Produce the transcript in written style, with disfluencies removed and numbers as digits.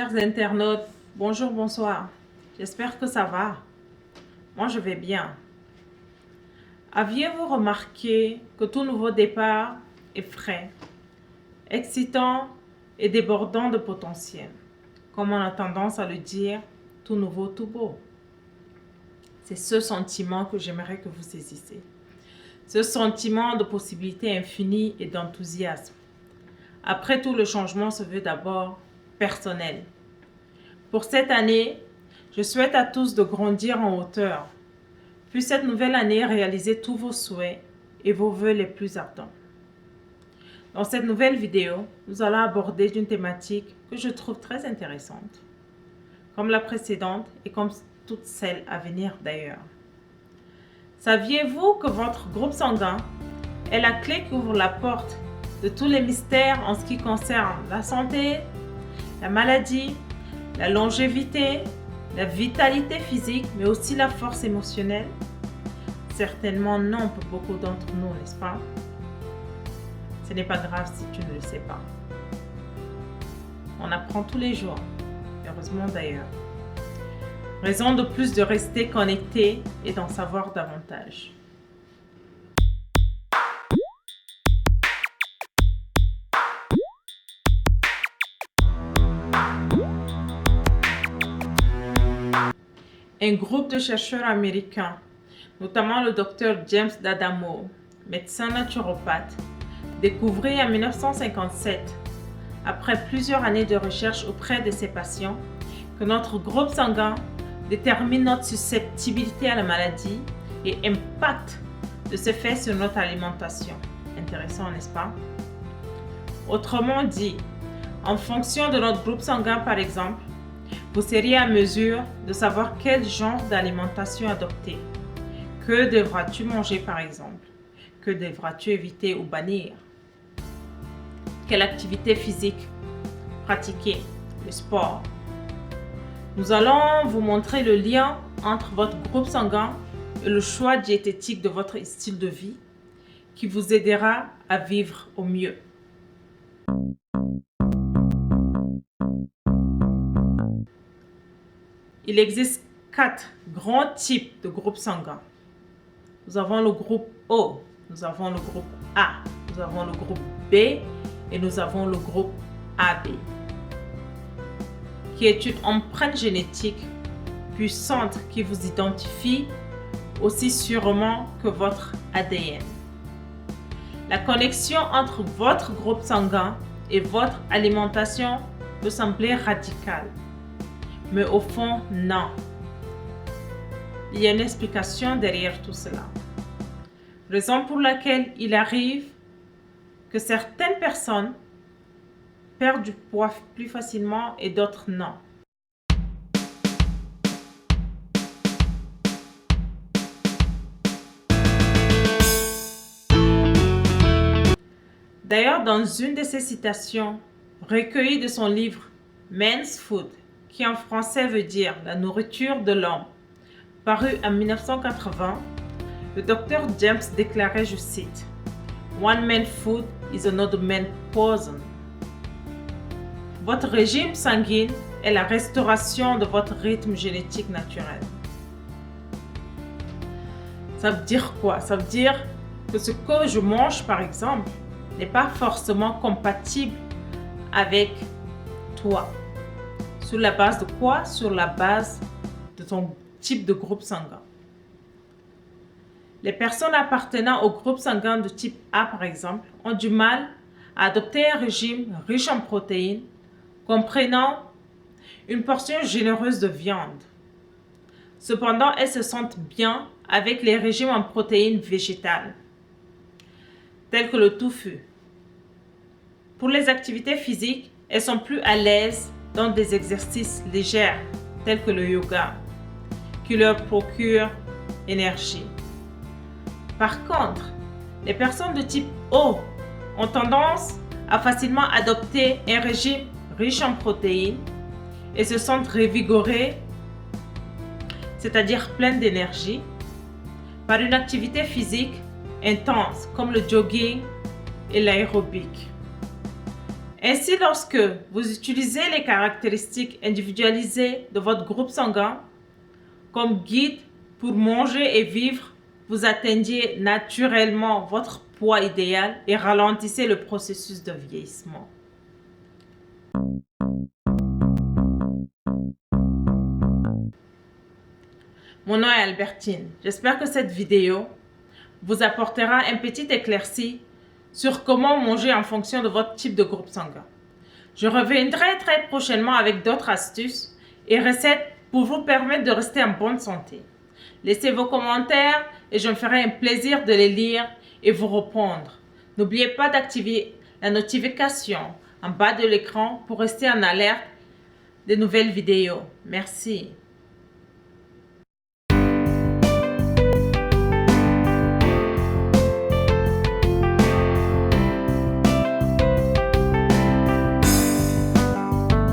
Chers internautes, bonjour, bonsoir. J'espère que ça va. Moi, je vais bien. Aviez-vous remarqué que tout nouveau départ est frais, excitant et débordant de potentiel? Comme on a tendance à le dire, tout nouveau, tout beau. C'est ce sentiment que j'aimerais que vous saisissiez. Ce sentiment de possibilités infinies et d'enthousiasme. Après tout, le changement se veut d'abord personnel. Pour cette année, je souhaite à tous de grandir en hauteur. Puis cette nouvelle année réaliser tous vos souhaits et vos vœux les plus ardents. Dans cette nouvelle vidéo, nous allons aborder une thématique que je trouve très intéressante, comme la précédente et comme toutes celles à venir d'ailleurs. Saviez-vous que votre groupe sanguin est la clé qui ouvre la porte de tous les mystères en ce qui concerne la santé, la maladie, la longévité, la vitalité physique, mais aussi la force émotionnelle? Certainement non pour beaucoup d'entre nous, n'est-ce pas? Ce n'est pas grave si tu ne le sais pas. On apprend tous les jours, heureusement d'ailleurs. Raison de plus de rester connecté et d'en savoir davantage. Un groupe de chercheurs américains, notamment le docteur James D'Adamo, médecin naturopathe, découvrit en 1957, après plusieurs années de recherche auprès de ses patients, que notre groupe sanguin détermine notre susceptibilité à la maladie et impacte de ce fait sur notre alimentation. Intéressant, n'est-ce pas? Autrement dit, en fonction de notre groupe sanguin par exemple, vous seriez à mesure de savoir quel genre d'alimentation adopter. Que devras-tu manger par exemple? Que devras-tu éviter ou bannir? Quelle activité physique pratiquer? Le sport. Nous allons vous montrer le lien entre votre groupe sanguin et le choix diététique de votre style de vie qui vous aidera à vivre au mieux. Il existe 4 grands types de groupes sanguins. Nous avons le groupe O, nous avons le groupe A, nous avons le groupe B et nous avons le groupe AB, qui est une empreinte génétique puissante qui vous identifie aussi sûrement que votre ADN. La connexion entre votre groupe sanguin et votre alimentation peut sembler radicale. Mais au fond, non. Il y a une explication derrière tout cela. Raison pour laquelle il arrive que certaines personnes perdent du poids plus facilement et d'autres non. D'ailleurs, dans une de ses citations, recueillies de son livre Men's Food, qui en français veut dire la nourriture de l'homme, paru en 1980, le docteur James déclarait, je cite, One man's food is another man's poison. Votre régime sanguin est la restauration de votre rythme génétique naturel. Ça veut dire quoi? Ça veut dire que ce que je mange, par exemple, n'est pas forcément compatible avec toi. Sur la base de quoi? Sur la base de ton type de groupe sanguin. Les personnes appartenant au groupe sanguin de type A, par exemple, ont du mal à adopter un régime riche en protéines, comprenant une portion généreuse de viande. Cependant, elles se sentent bien avec les régimes en protéines végétales, tels que le tofu. Pour les activités physiques, elles sont plus à l'aise dans des exercices légers, tels que le yoga, qui leur procurent énergie. Par contre, les personnes de type O ont tendance à facilement adopter un régime riche en protéines et se sentent revigorées, c'est-à-dire pleines d'énergie, par une activité physique intense comme le jogging et l'aérobic. Ainsi, lorsque vous utilisez les caractéristiques individualisées de votre groupe sanguin comme guide pour manger et vivre, vous atteignez naturellement votre poids idéal et ralentissez le processus de vieillissement. Mon nom est Albertine. J'espère que cette vidéo vous apportera un petit éclairci sur comment manger en fonction de votre type de groupe sanguin. Je reviendrai très prochainement avec d'autres astuces et recettes pour vous permettre de rester en bonne santé. Laissez vos commentaires et je me ferai un plaisir de les lire et vous répondre. N'oubliez pas d'activer la notification en bas de l'écran pour rester en alerte des nouvelles vidéos. Merci.